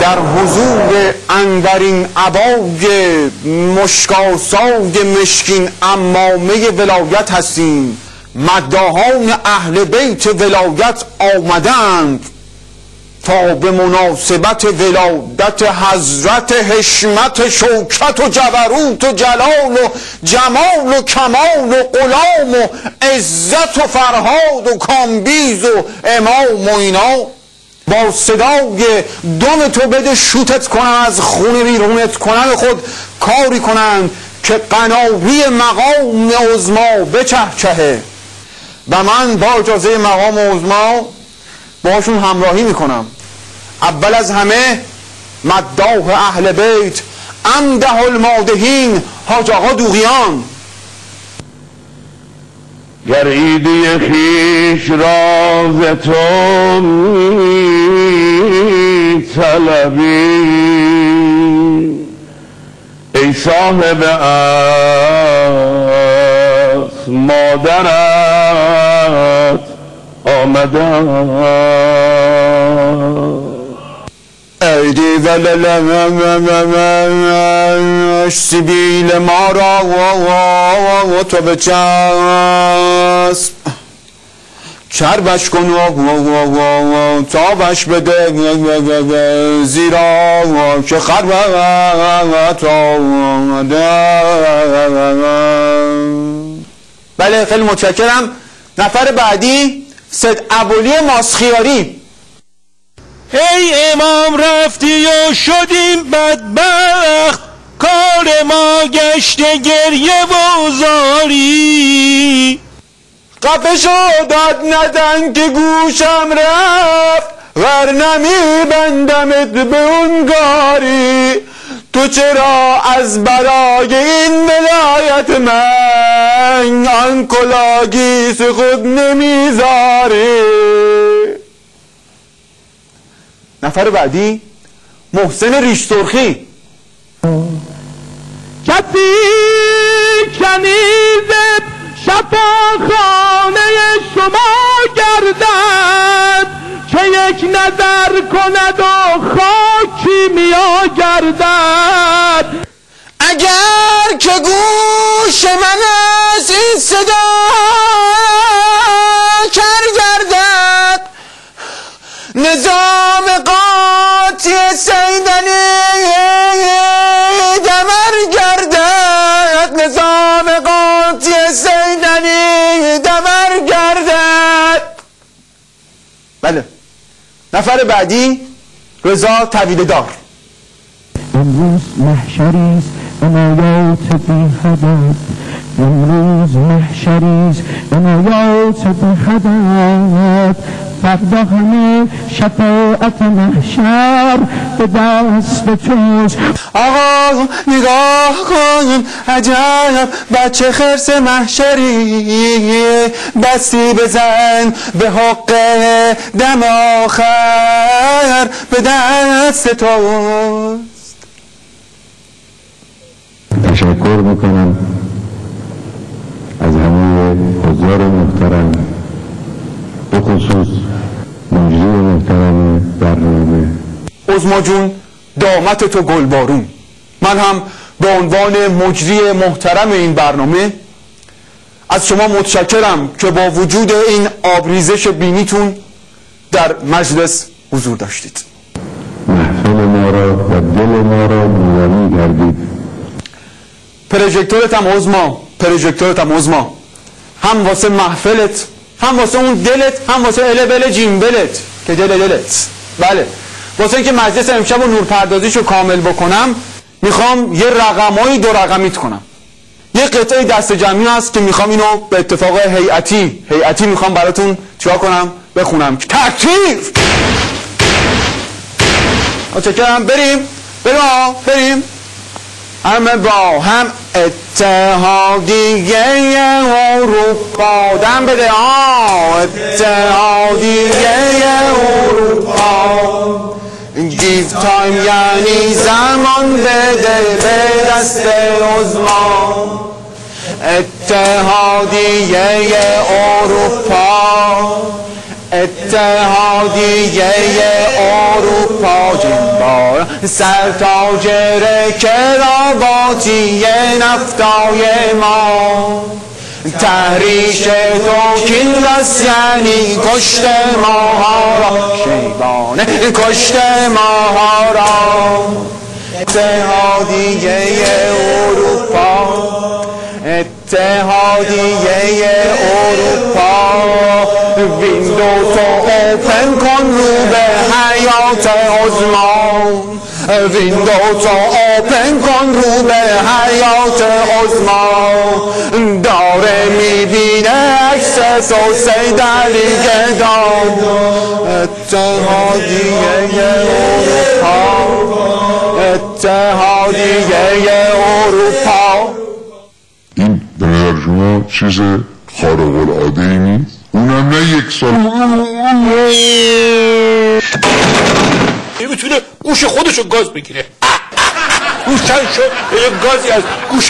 در حضور انورین عبای مشکاسای مشکین عمامه ولایت هستیم. مداحان اهل بیت ولایت آمدند تا به مناسبت ولادت حضرت حشمت شوکت و جبروت و جلال و جمال و کمال و غلام و عزت و فرهاد و کامبیز و امام و اینا با صدای دم تو بده شوتت کنن، از خونه بیرونت کنن، خود کاری کنن که قناوی مقام عظما بچهچهه. و من با اجازه مقام عظما باهاشون همراهی میکنم. اول از همه مداح اهل بیت امدح المادحین حاج آقا دوغیان. گر عیدی خیش را ز تو طلبی ای صاحب عصر مادرت آمدم. ایدی وللمش سبیل ما را تو به چسب چربش کن تابش بده زیرا که خربت آمده. بله خیلی متشکرم. نفر بعدی سید ابولی ماسخیاری. ای امام رفتی و شدیم بدبخت، کار ما گشته گریه و زاری. قفه شداد ندن که گوشم رفت، ور نمی بندمت به اون گاری. تو چرا از برای این ولایت من آن کلاگیس خود نمیذاری؟ نفر بعدی محسن ریش سرخی. کسی کنیز شفاخانه شما گردد، که یک نظر کند و خاکی میا گردد. اگر که گوش من از این صدا کر گردد، نظام قاطی سیدنی دمر گردد. نظام قاطی سیدنی دمر گردد. بله نفر بعدی رضا طویل‌دار. امروز محشریست عنایات بی هدف، امروز محشریست عنایات بی هدف. فردا همه شفاعت محشر به دست توست. آقا نگاه کن عجب بچه خرس محشری، دستی بزن به حق دم آخر به دست توست. تشکر میکنم از همه حضار محترم، به خصوص مجری محترم برنامه. عظما جون دامت تو گلبارون. من هم به عنوان مجری محترم این برنامه از شما متشکرم که با وجود این آبریزش بینیتون در مجلس حضور داشتید. محفل ما را و دل ما را نورانی کردید. پروژکتورت هم عظما، پروژکتورت هم عظما، هم واسه محفلت، هم واسه اون دلت، هم واسه البل جیمبلت که دلت. بله واسه اینکه مجلس امشب و نورپردازیشو کامل بکنم میخوام یه رقمایی دو رقمیت کنم. یه قطعه دست جمعی هست که میخوام اینو به اتفاق هیئتی میخوام براتون چیکار کنم؟ بخونم. تکلیف. متشکرم. بریم همه با هم. اتحادیه اروپا دم بده. اتحادیه اروپا گیف تایم یعنی زمان بده به دست عظما. اتحادیه اروپا اتحادیه اروپا جنبار سرتاجر کراواتی نفتای ما تحریش توکین رسیانی کشت ماها را شیبانه کشت ماها را اتحادیه اروپا اتحادیه اروپا ویندو تو اوپن کن رو به حیات عظما ویندو تو اوپن کن رو به حیات عظما داره میبینه عکس تو سید علی گدان اتحادیه اروپا اتحادیه اروپا. این به نظر شما چیز خارق العاده ای نیست؟ اونم نه یک سال میتونه گوش خودشو گاز بگیره روشن شد یه گازی از گوش